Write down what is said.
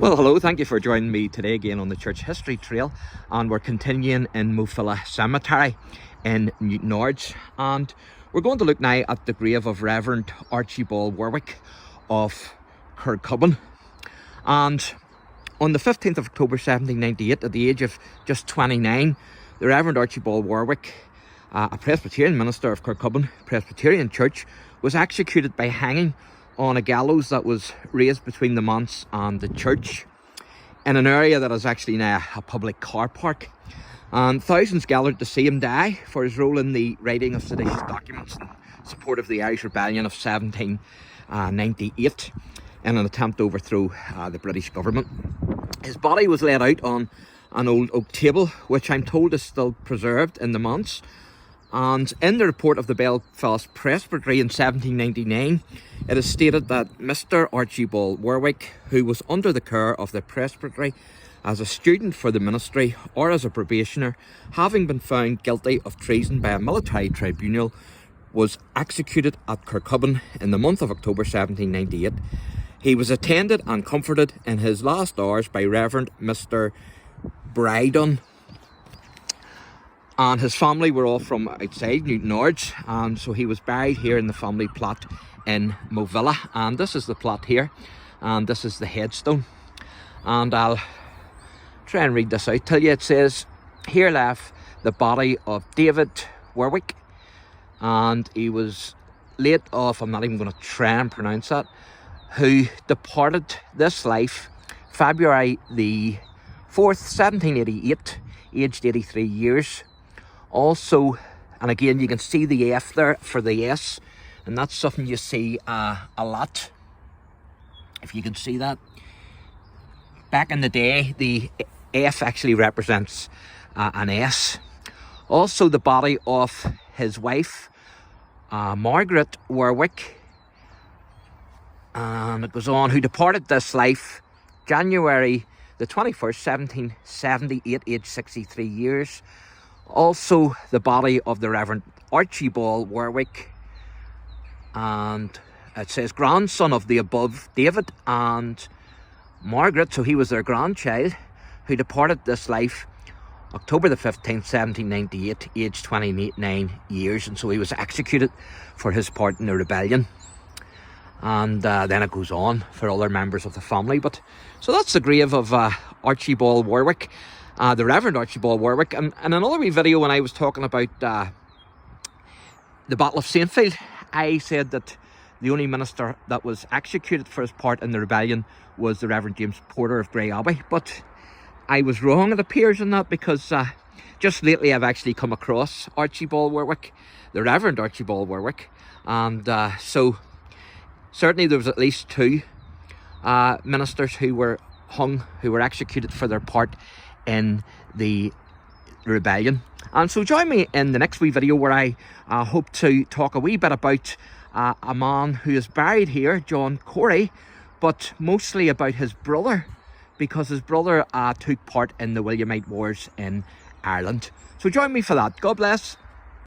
Well, hello, thank you for joining me today again on the Church History Trail, and we're continuing in Mofilla Cemetery in NEWTOWNARDS, and we're going to look now at the grave of Reverend Archibald Warwick of Kirkcudbright. And on the 15th of October 1798, at the age of just 29, the Reverend Archibald Warwick, a Presbyterian minister of Kirkcudbright Presbyterian Church, was executed by hanging on a gallows that was raised between the manse and the church in an area that is actually now a public car park. And thousands gathered to see him die for his role in the writing of seditious documents in support of the Irish Rebellion of 1798 in an attempt to overthrow the British government. His body was laid out on an old oak table, which I'm told is still preserved in the manse. And in the report of the Belfast Presbytery in 1799, it is stated that Mr. Archibald Warwick, who was under the care of the Presbytery as a student for the ministry or as a probationer, having been found guilty of treason by a military tribunal, was executed at Kirkcudbright in the month of October 1798. He was attended and comforted in his last hours by Reverend Mr. Brydon, and his family were all from outside NEWTOWNARDS, and so he was buried here in the family plot in Mofilla. And this is the plot here, and this is the headstone, and I'll try and read this out to you. It says, "Here left the body of David Warwick, and he was late off," I'm not even going to try and pronounce that, "who departed this life February the 4th, 1788, aged 83 years. Also," and again you can see the F there for the S, and that's something you see a lot, if you can see that. Back in the day, the F actually represents an S. Also the body of his wife, Margaret Warwick, and it goes on, "who departed this life January the 21st, 1778, aged 63 years. Also the body of the Reverend Archibald Warwick," and it says grandson of the above David and Margaret, so he was their grandchild, "who departed this life October the 15th, 1798, aged 29 years. And so he was executed for his part in the rebellion. And then it goes on for other members of the family. But so that's the grave of Archibald Warwick, the Reverend Archibald Warwick. And in another wee video, when I was talking about the Battle of Saintfield, I said that the only minister that was executed for his part in the rebellion was the Reverend James Porter of Grey Abbey. But I was wrong, it appears, in that, because just lately I've actually come across Archibald Warwick, the Reverend Archibald Warwick. And so certainly there was at least two ministers who were hung, who were executed for their part in the rebellion. And so join me in the next wee video, where I hope to talk a wee bit about a man who is buried here, John Corey, but mostly about his brother, because his brother took part in the Williamite Wars in Ireland. So join me for that. God bless.